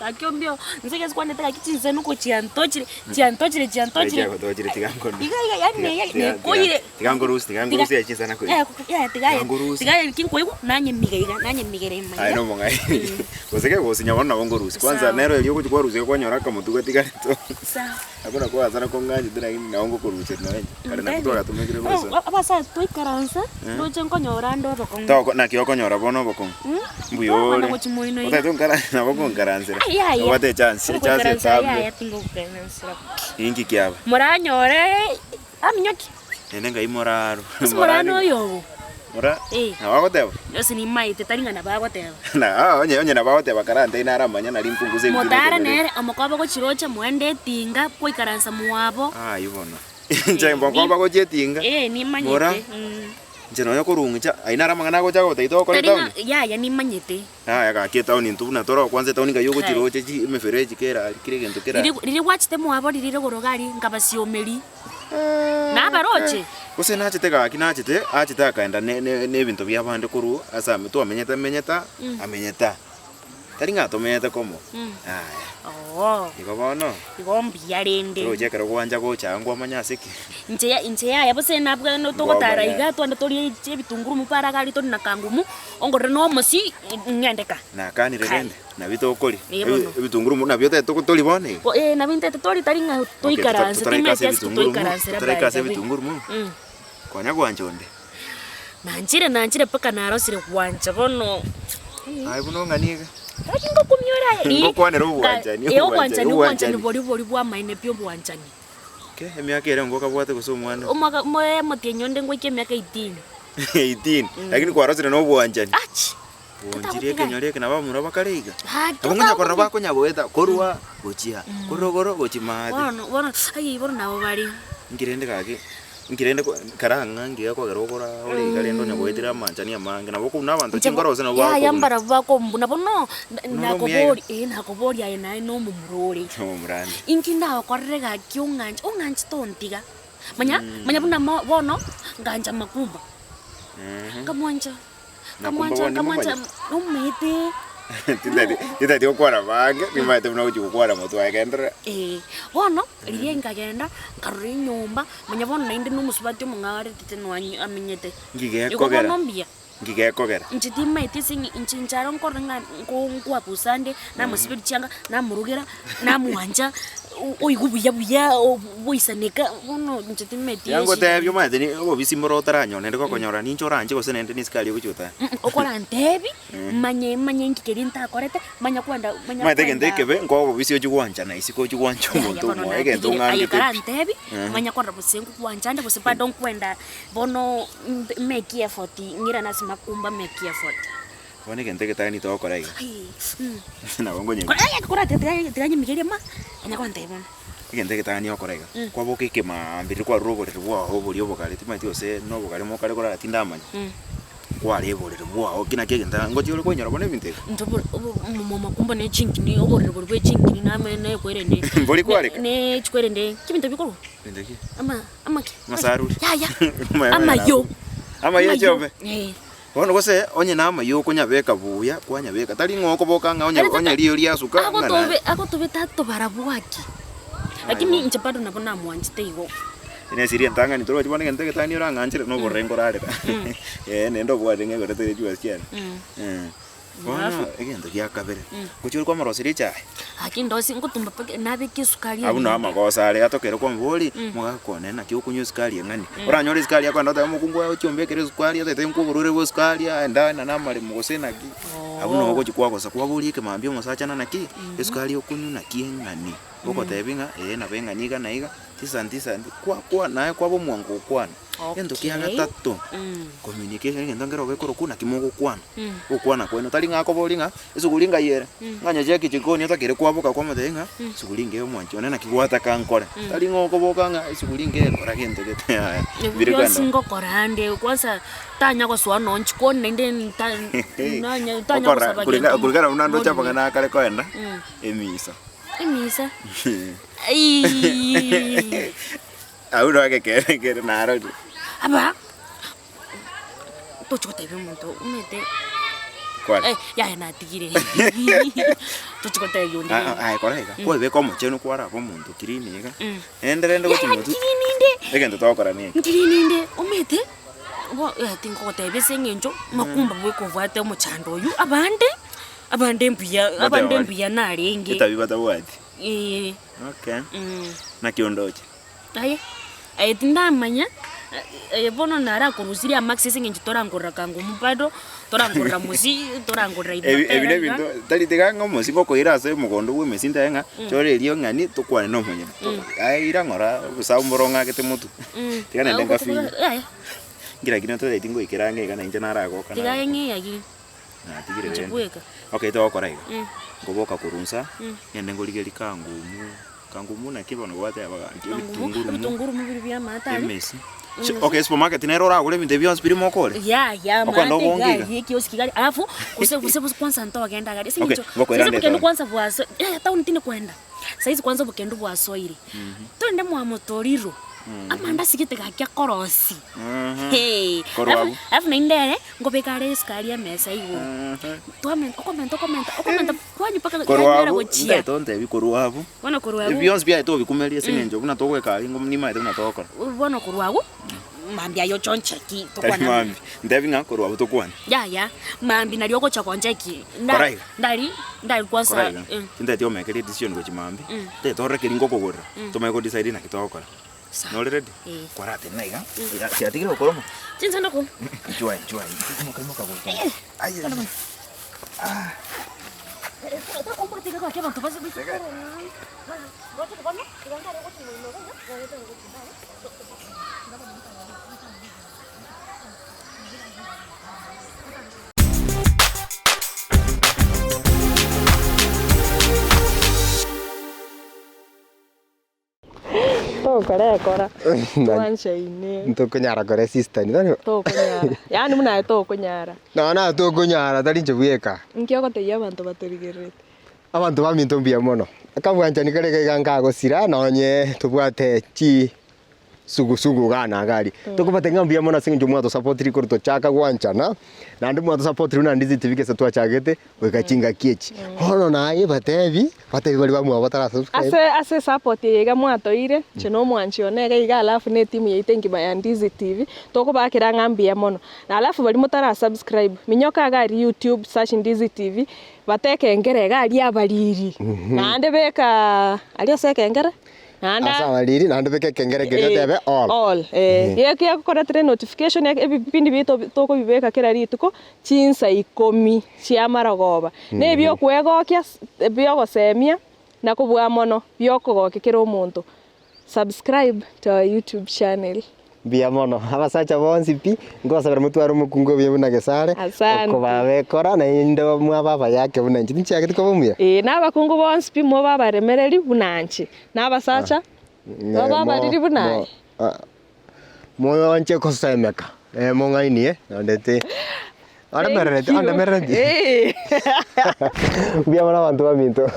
akiombio nzeke sikwane taka kichinze nuko chiantochire yani koire tikangorusi yachinzana ko tigaye kinkoigo nanye migere ai no mongai koseke kosinya wana wongorusi kwanza nero eliyo kuti kwarusi kwanyora kamutuko tikarito sawa akona kwa azana kongaji tena ini naongo kurusi nawe kare nakutoka tumekire kosa abasa toikaransa ndoche nkonyora ndo bokong to na kiyo konyora bono bokong mbuyole otato ngara na bokong garansira wate chance sabe ya tingo kukansira ingi kyaba muranyore aminyoki nenga imoraro murano yo mura na wakoteba yose ni maite taringa na bakoteba na onye na bakoteba karante ina ramanya na limpunguze motara nere amokwaba ko chirocha muende tinga koikaransa muwabo yibona nje mbokwaba ko jetinga ni manyete njeno yo kurungicha aina ramanga nako chako taito ko town ya ni manyete ya ka ke town ntu na toro kwanza town ga yogo chirocha chi mefereji kera kire gento kera riri watch te muwabo riri gorogari ngabasiomeri na baroche kose nachitega akinachite achita akaenda ne bintu bya bande kuru asa mtu amenyeta taringa tomenyete komo ikobono igombi yarende roje kero kwanja ko changwa manyasiki nje ya yabo se nabwa no to gotara iga to ndori che bitunguru mupara gali to nakangumu ongore no mosi nyandeka na kanire rende na bitokoli bitunguru na byote to toli bone na binte tori taringa to ikaranse to ikaranse ra bitunguru mu kwanya kwanjonde nanjire paka narosire kwanja bono ai buno nganiga akingo kumyora ngokwanera ubwanjani bori bwa maine pyo bwanjani ke emyaka ere ngoka bwate kusomwana omaka moye motienyonde ngwike emyaka 18 lakini kwarosire no bwanjani bonjire kenyore ke nabamura bakareiga abongonya korra bakonya boeta korwa gochia korogoro gochimade bono nabo bari ngirende karanga ngiya kwa garogora ole galendo nyagoetira manchani amange nabo kuna abantu chingorose no bako yambara bako mbuna bono nakobori ayina no mumurore mumurande inkinda korrega kyunganje tontiga manya buna bono nganja makumba kamwanja umete tita dio kwara bange ni maite mna uji kwara moto agendera bono rienga genda karuri nyumba manya bono nainde no musubati mungare titeno amenyete ngige kogera njiti maite singi inchinjaro nkorenga ngwa busande na musibiri cyanga na murugera na muwanja oigubuya boisaneka bono njiti maite yango tebyo maite ni obisi morotara nyone ndiko konyora ni nchoranje gose nende ni skali guchuta okora ntebi manye ngikeri ntakorete manya kwenda maite gendekebe ngo obisi ojugwanja na isiko ojugwanja omuntu mo egento ngandi ntebi manya kwenda busengu kwanjande busipado nkwenda bono make effort ngira nasi makumba make effort bone gendeke tani to okora iga na bongo nyengo kora tiganye migere ma anya kwenda bono gendeke tani okora iga kwa boke ke mambiri kwa rogore rwa obuli obokale timaiti ose no bokale mo kale kora tindamanya kware borere bwa okina kegenda ngoti ole konyora bone binte ndobo makumba ne chinkini oborere borwe chinkini na mene kwerende boli kware ne chikwerende kibinto bikoro bindeki amaki masaru ya amayo jobe bono gose onye na amayo konyabeka buya kwanyabeka tali ngoko boka nga onye liyo liasuka akotobe tato barabwaki lakini nchapado nabona mwanjite igo ine siria ntanga ni toro chibone ngente ketani ora nganchire no borrengo rare nendo bwate ngego rete jwa siana bona egento ya kabere kuchuri kwa marosiri cha akindosi ngotumba pake nabe kisukari abuna amagosa ale atokere kwa mboli mugakone na kyo kunyu sukari ngani ora nyori sukari yakwa ndota mukungu ya chombekere sukari atete nkuburure bo sukari enda na namali mugosena ki abuna ogo chikwa kosa kwa buli ke mambio musachana na ki sukari okunyu na kiengani boko tebinga na benga niga na iga tisa kwa nae kwa bo mwango kwana endo kiaga tatto communication ngendo ngero bekoro kuna kimogo kwana ukwana kweno tali ngako bolinga isugulinga yere nganya jeki chikoni atakire kwaboka kwa madenga isugulinge omwancho na kigwata kankora tali ngoko bokanga isugulinge kora gento gete ya bire kwenda singo korande kwanza tanya kwa swana onchikoni nende nanya tanya kwa sababu kuligara unando chapa na kale kwenda emisa Auro ake kere naro. Aba. Tocho tebe monto umete. Kwani? Ya na tigire. tuchikote yundi korega kwa be komo chenu kwara ko muntu kiriniga enderende ko chimutu egento tokora ni kirininde omete bo tinko tebese ngenjo makumba bwe kovate omuchando yu abande mbuya narenge itabi batawati okay na kiondoche tindamanya bono nara kurusiri amaxis ngenjo torangorra kangu mupado torangorra musi torangorra ebine bintu taliteganga musi boko irase mugondo gwe mesinda enga chorerio ngani tukwane no munye ira ngora busamboronga kete mutu tigana ndenga fi ngira kino to tingo ikirange kana inje narago kana tigenge yagi na tigire bene okay to koraiga ngoboka kurunsa yende ngoligeli kangumu na kibono gwate abaganti bitunguru mubiri bya matari emesi okay supermarket nero ragule binde byonse birimo kole ya mate hiki osikigari alafu kuse kwanza nto agenda gari sinjo sasa bukendo kwanza bwaso town tine kwenda saizi kwanza bukendo bwaso iri twende mwa motoriro amanda sigite gakya korosi alafu naindere ngobekare skari ya mesa iwo comment kwanyu paka gara gochia tonte bikoruabu bona koruabu byonse bya to bikumelie sinenjo buna togweka ingo nima ite buna tokora bona koruabu mambi ayo choncheki tokwana mambi ndavinga koruabu tokwana ya mambi nalio gocha koncheki ndari kwanza ndati omekeli decision gochi mambi te torrekeli ngoko gorra tomeko decide na kitokora no ready kwarate naiga ya tigiro koromo chinsana ko enjoy kamo kago ay Ito compro tiga ko kaya bang basi. Kora tuansha ine kunyara kore sister ni nani kunyara yani muna kunyara na kunyara tari njebueka nkyo goteya abantu batorigerete abantu baminto mbia mono akabwanja ni kare ganga gosira nonye tubwate chi sugu gana gari tukubate ngambia mono sinjo mwato support ri korto chaka gwanchana na ndi mwato support ri na ndizi tivike sa twachagete wekachinga kiechi hono naye batebi bali bamwe batara subscribe ase support yega mwato ire chino mwanchi onega iga alafu ne timu yeitengi ba ndizi tv tukubakira ngambia mono na alafu bali mutara subscribe minyoka gari youtube search ndizi tv bateke ngere gari abaliri na ande beka aliyo seke ngere asa waliri nando beke kengere tebe all yeke akora tre notification ebipindi bito toko bibeka kera rituko chinsa 10 cia maragoba ne byo kwegokya byo gosemia na kubwa mono byo kugokekera umuntu subscribe to our YouTube channel bia mono abasacha bonsi pi ngosabera mutwaro mukungo bye buna gesare ko babekora na indo mwa baba yake buna nchi nchi yake ko bumya na bakungu bonsi pi mo baba remereri bunanchi na abasacha baba riri bunai moyo nche ko semeka mo ngaini ndete ande merete bia mono bantu baminto